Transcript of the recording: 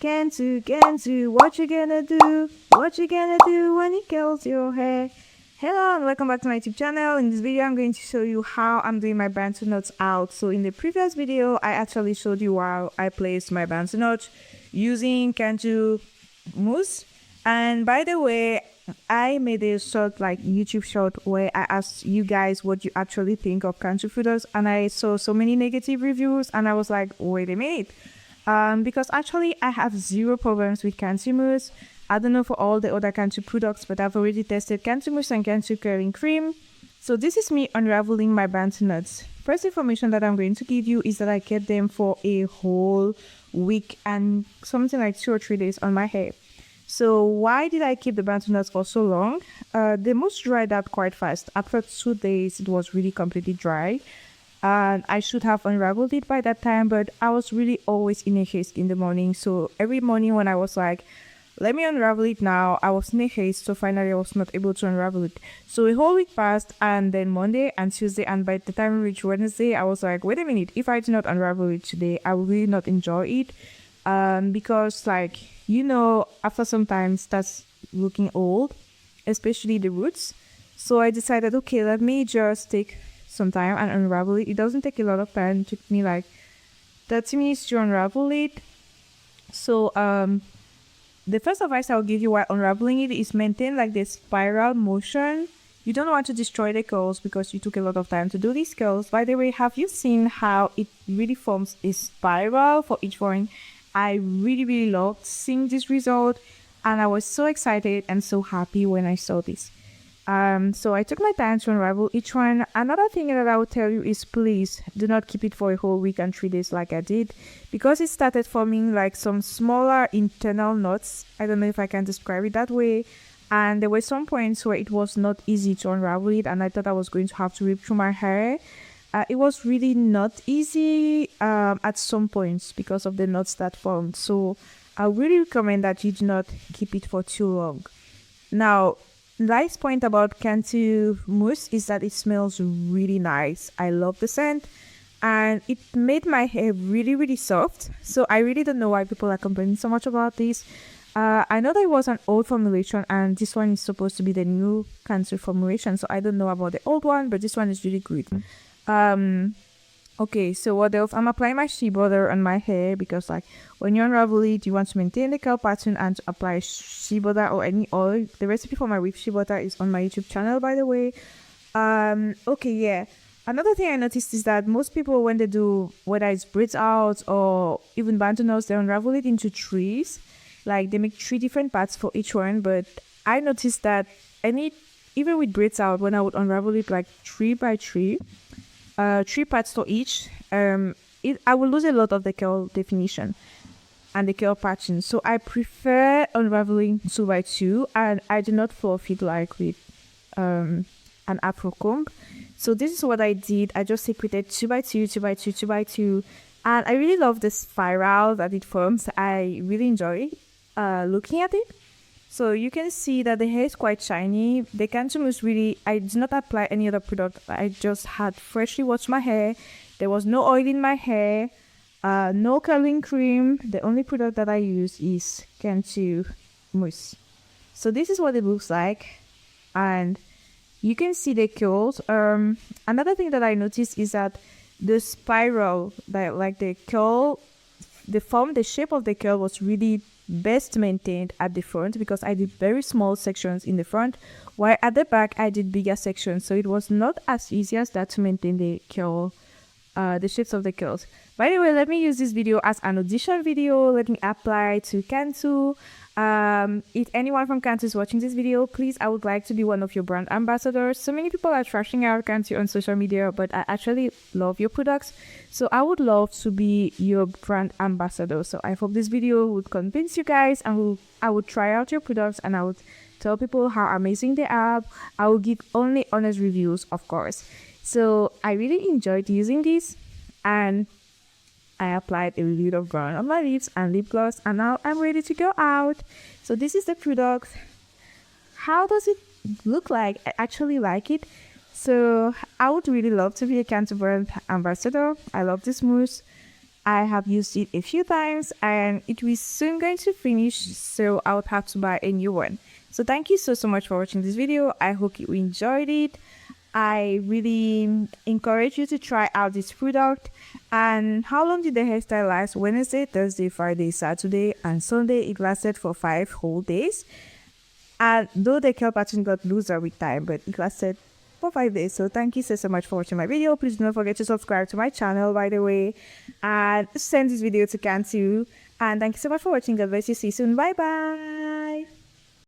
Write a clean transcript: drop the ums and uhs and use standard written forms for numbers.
Cantu, what you gonna do? What you gonna do when it curls your hair? Hello and welcome back to my YouTube channel. In this video, I'm going to show you how I'm doing my Bantu knots out. So in the previous video, I actually showed you how I placed my Bantu knot using Cantu Mousse. And by the way, I made a short YouTube short where I asked you guys what you actually think of Cantu products, and I saw so many negative reviews and I was like, wait a minute. Because actually I have zero problems with Cantu Mousse. I don't know for all the other Cantu products, but I've already tested Cantu Mousse and Cantu curling cream. So this is me unraveling my Bantu knots. First information that I'm going to give you is that I kept them for a whole week and something like 2 or 3 days on my hair. So why did I keep the Bantu knots for so long? The mousse dried out quite fast. After 2 days, it was really completely dry. And I should have unraveled it by that time, but I was really always in a haste in the morning. So every morning when I was like, let me unravel it now, I was in a haste, so finally I was not able to unravel it. So a whole week passed, and then Monday and Tuesday, and by the time we reached Wednesday, I was like, wait a minute, if I do not unravel it today, I will really not enjoy it. Because after some time it starts looking old, especially the roots. So I decided, okay, let me just take some time and unravel it. It doesn't take a lot of time. It took me like 30 minutes to unravel it. So the first advice I'll give you while unraveling it is maintain like this spiral motion. You don't want to destroy the curls because you took a lot of time to do these curls. By the way, have you seen how it really forms a spiral for each one? I really loved seeing this result, and I was so excited and so happy when I saw this. So I took my time to unravel each one. Another thing that I would tell you is, please do not keep it for a whole week and 3 days like I did, because it started forming like some smaller internal knots. I don't know if I can describe it that way. And there were some points where it was not easy to unravel it, and I thought I was going to have to rip through my hair. It was really not easy at some points because of the knots that formed. So I really recommend that you do not keep it for too long. Now, nice point about Cantu Mousse is that it smells really nice. I love the scent, and it made my hair really soft. So I really don't know why people are complaining so much about this. I know there was an old formulation, and this one is supposed to be the new Cantu formulation. So I don't know about the old one, but this one is really good. Okay, so what else? I'm applying my shea butter on my hair because when you unravel it, you want to maintain the curl pattern and to apply shea butter or any oil. The recipe for my whipped shea butter is on my YouTube channel, by the way. Okay, yeah. Another thing I noticed is that most people, when they do, whether it's braids out or even Bantu knots, they unravel it into threes. Like they make 3 different parts for each one. But I noticed that even with braids out, when I would unravel it like 3 by 3, 3 parts for each, I will lose a lot of the curl definition and the curl pattern. So I prefer unraveling 2 by 2, and I do not fluff it like with an afro comb. So this is what I did. I just secreted 2 by 2, 2 by 2, 2 by 2, and I really love the spiral that it forms. I really enjoy looking at it. So you can see that the hair is quite shiny. The Cantu Mousse I did not apply any other product. I just had freshly washed my hair. There was no oil in my hair, no curling cream. The only product that I use is Cantu Mousse. So this is what it looks like, and you can see the curls. Another thing that I noticed is that the spiral, the curl, the shape of the curl was really best maintained at the front, because I did very small sections in the front, while at the back I did bigger sections. So it was not as easy as that to maintain the curl, the shapes of the curls. By the way, let me use this video as an audition video. Let me apply to Cantu. If anyone from Cantu is watching this video, please, I would like to be one of your brand ambassadors. So many people are trashing out Cantu on social media, but I actually love your products. So I would love to be your brand ambassador. So I hope this video would convince you guys, and I would try out your products, and I would tell people how amazing they are. I will give only honest reviews, of course. So I really enjoyed using this, and I applied a little bit of brown on my lips and lip gloss, and now I'm ready to go out. So this is the product. How does it look like? I actually like it. So I would really love to be a Cantu brand ambassador. I love this mousse. I have used it a few times and it was soon going to finish, so I would have to buy a new one. So thank you so much for watching this video. I hope you enjoyed it. I really encourage you to try out this product. And how long did the hairstyle last? Wednesday, Thursday, Friday, Saturday, and Sunday. It lasted for 5 whole days. And though the curl pattern got looser with time, but it lasted for 5 days. So thank you so much for watching my video. Please do not forget to subscribe to my channel, by the way, and send this video to Cantu. And thank you so much for watching. God bless you. See you soon. Bye bye.